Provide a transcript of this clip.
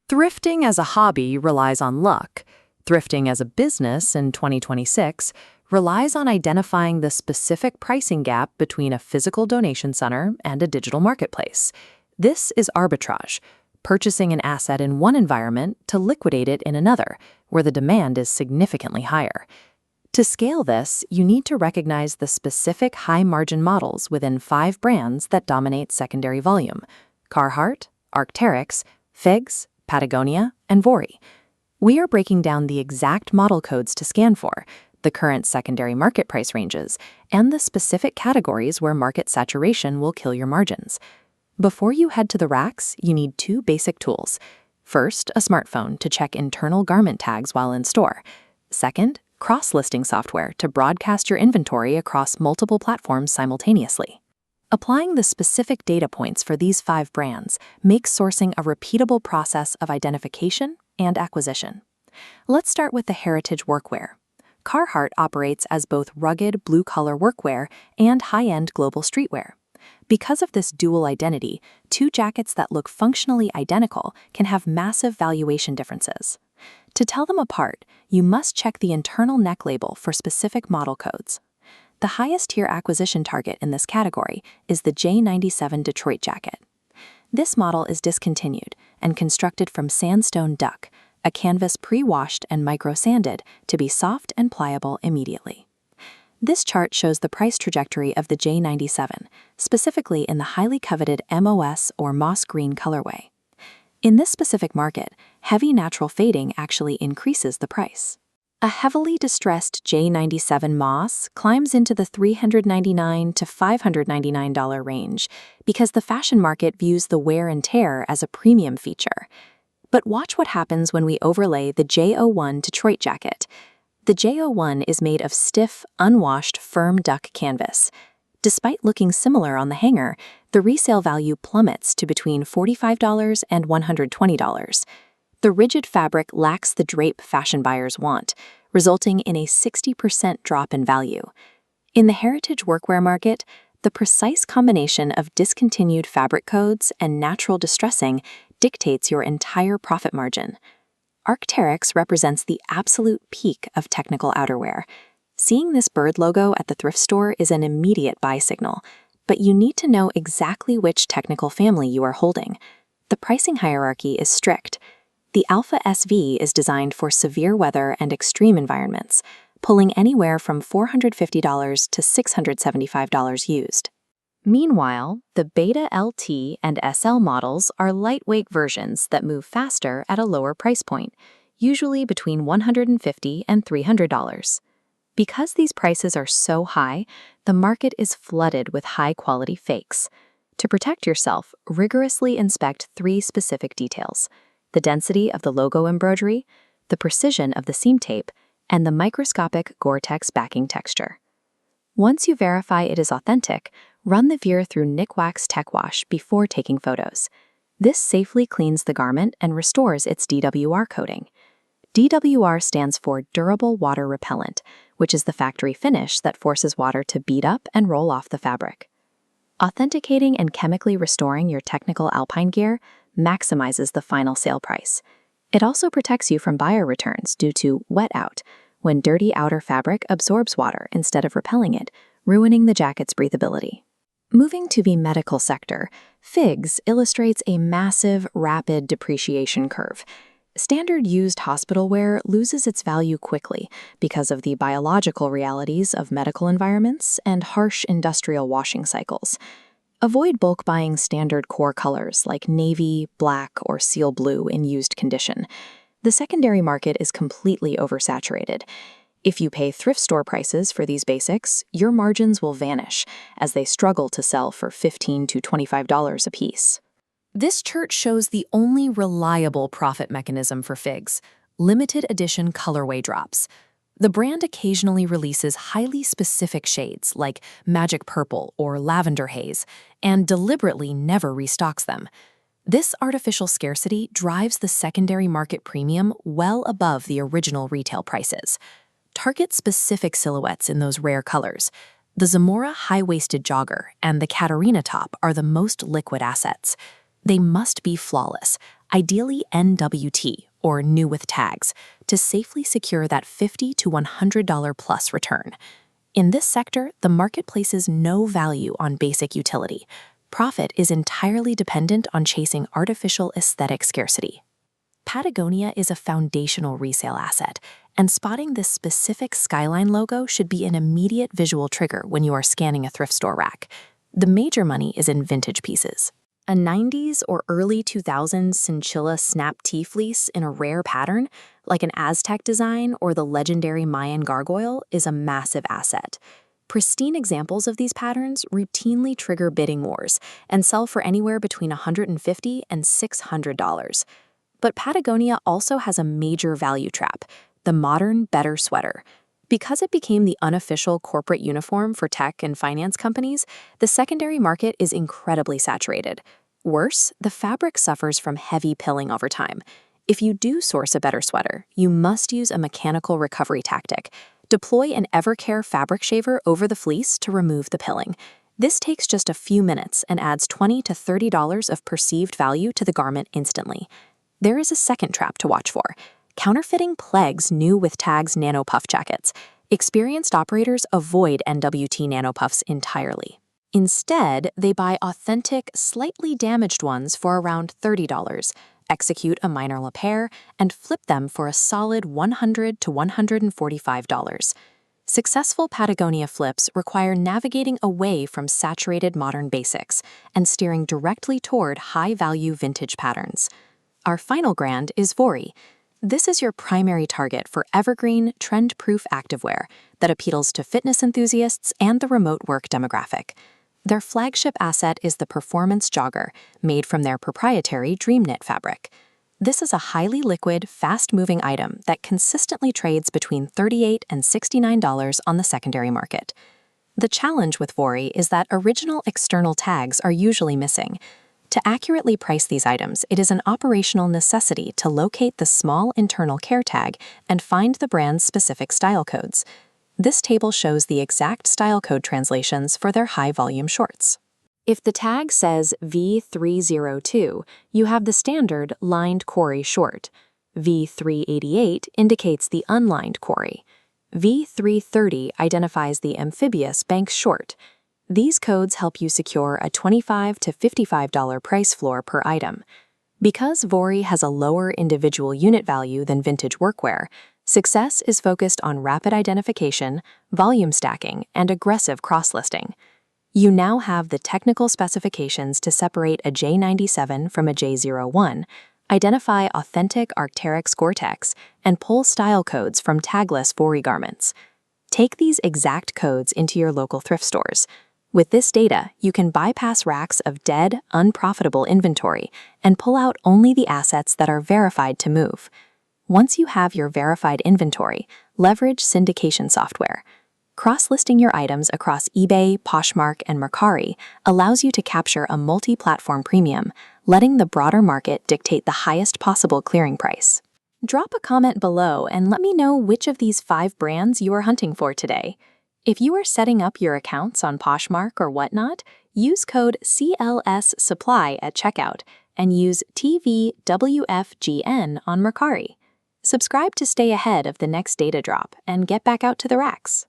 Thrifting as a hobby relies on luck. Thrifting as a business in 2026 relies on identifying the specific pricing gap between a physical donation center and a digital marketplace. This is arbitrage, purchasing an asset in one environment to liquidate it in another, where the demand is significantly higher. To scale this, you need to recognize the specific high-margin models within 5 brands that dominate secondary volume: Carhartt, Arc'teryx, Figs, Patagonia, and Vuori. We are breaking down the exact model codes to scan for, the current secondary market price ranges, and the specific categories where market saturation will kill your margins. Before you head to the racks, you need 2 basic tools. First, a smartphone to check internal garment tags while in store. Second, cross-listing software to broadcast your inventory across multiple platforms simultaneously. Applying the specific data points for these 5 brands makes sourcing a repeatable process of identification and acquisition. Let's start with the heritage workwear. Carhartt operates as both rugged blue-collar workwear and high-end global streetwear. Because of this dual identity, 2 jackets that look functionally identical can have massive valuation differences. To tell them apart, you must check the internal neck label for specific model codes. The highest tier acquisition target in this category is the J97 Detroit jacket. This model is discontinued and constructed from sandstone duck, a canvas pre-washed and micro-sanded to be soft and pliable immediately. This chart shows the price trajectory of the J97, specifically in the highly coveted MOS or moss green colorway. In this specific market, heavy natural fading actually increases the price. A heavily distressed J97 moss climbs into the $399 to $599 range because the fashion market views the wear and tear as a premium feature. But watch what happens when we overlay the J01 Detroit jacket. The J01 is made of stiff, unwashed, firm duck canvas. Despite looking similar on the hanger, the resale value plummets to between $45 and $120. The rigid fabric lacks the drape fashion buyers want, resulting in a 60% drop in value. In the heritage workwear market, the precise combination of discontinued fabric codes and natural distressing dictates your entire profit margin. Arc'teryx represents the absolute peak of technical outerwear. Seeing this bird logo at the thrift store is an immediate buy signal, but you need to know exactly which technical family you are holding. The pricing hierarchy is strict. The Alpha SV is designed for severe weather and extreme environments, pulling anywhere from $450 to $675 used. Meanwhile, the Beta LT and SL models are lightweight versions that move faster at a lower price point, usually between $150 and $300. Because these prices are so high, the market is flooded with high-quality fakes. To protect yourself, rigorously inspect 3 specific details: the density of the logo embroidery, the precision of the seam tape, and the microscopic Gore-Tex backing texture. Once you verify it is authentic, run the veer through Nikwax Tech Wash before taking photos. This safely cleans the garment and restores its DWR coating. DWR stands for Durable Water Repellent, which is the factory finish that forces water to bead up and roll off the fabric. Authenticating and chemically restoring your technical alpine gear maximizes the final sale price. It also protects you from buyer returns due to wet out, when dirty outer fabric absorbs water instead of repelling it, ruining the jacket's breathability. Moving to the medical sector, Figs illustrates a massive, rapid depreciation curve. Standard used hospital wear loses its value quickly because of the biological realities of medical environments and harsh industrial washing cycles. Avoid bulk buying standard core colors like navy, black, or seal blue in used condition. The secondary market is completely oversaturated. If you pay thrift store prices for these basics, your margins will vanish as they struggle to sell for $15 to $25 a piece. This chart shows the only reliable profit mechanism for Figs: limited edition colorway drops. The brand occasionally releases highly specific shades like magic purple or lavender haze and deliberately never restocks them. This artificial scarcity drives the secondary market premium well above the original retail prices. Target specific silhouettes in those rare colors. The Zamora high-waisted jogger and the Katarina top are the most liquid assets. They must be flawless, ideally NWT, or new with tags, to safely secure that $50 to $100 plus return. In this sector, the market places no value on basic utility. Profit is entirely dependent on chasing artificial aesthetic scarcity. Patagonia is a foundational resale asset, and spotting this specific skyline logo should be an immediate visual trigger when you are scanning a thrift store rack. The major money is in vintage pieces. A 90s or early 2000s Synchilla Snap-T fleece in a rare pattern, like an Aztec design or the legendary Mayan gargoyle, is a massive asset. Pristine examples of these patterns routinely trigger bidding wars and sell for anywhere between $150 and $600. But Patagonia also has a major value trap: the modern, better sweater. Because it became the unofficial corporate uniform for tech and finance companies, the secondary market is incredibly saturated. Worse, the fabric suffers from heavy pilling over time. If you do source a better sweater, you must use a mechanical recovery tactic. Deploy an Evercare fabric shaver over the fleece to remove the pilling. This takes just a few minutes and adds $20 to $30 of perceived value to the garment instantly. There is a second trap to watch for: counterfeiting plagues new with tags nano puff jackets. Experienced operators avoid NWT nano puffs entirely. Instead, they buy authentic, slightly damaged ones for around $30, execute a minor repair, and flip them for a solid $100 to $145. Successful Patagonia flips require navigating away from saturated modern basics and steering directly toward high-value vintage patterns. Our final brand is Vuori. This is your primary target for evergreen, trend-proof activewear that appeals to fitness enthusiasts and the remote work demographic. Their flagship asset is the performance jogger, made from their proprietary Dream Knit fabric. This is a highly liquid, fast-moving item that consistently trades between $38 and $69 on the secondary market. The challenge with Vuori is that original external tags are usually missing. To accurately price these items, it is an operational necessity to locate the small internal care tag and find the brand's specific style codes. This table shows the exact style code translations for their high-volume shorts. If the tag says V302, you have the standard lined Kore short. V388 indicates the unlined Kore. V330 identifies the amphibious Banks short. These codes help you secure a $25 to $55 price floor per item. Because Vuori has a lower individual unit value than vintage workwear, success is focused on rapid identification, volume stacking, and aggressive cross-listing. You now have the technical specifications to separate a J97 from a J01, identify authentic Arc'teryx Gore-Tex, and pull style codes from tagless Vuori garments. Take these exact codes into your local thrift stores. With this data, you can bypass racks of dead, unprofitable inventory and pull out only the assets that are verified to move. Once you have your verified inventory, leverage syndication software. Cross-listing your items across eBay, Poshmark, and Mercari allows you to capture a multi-platform premium, letting the broader market dictate the highest possible clearing price. Drop a comment below and let me know which of these 5 brands you are hunting for today. If you are setting up your accounts on Poshmark or whatnot, use code CLSSupply at checkout and use TVWFGN on Mercari. Subscribe to stay ahead of the next data drop and get back out to the racks.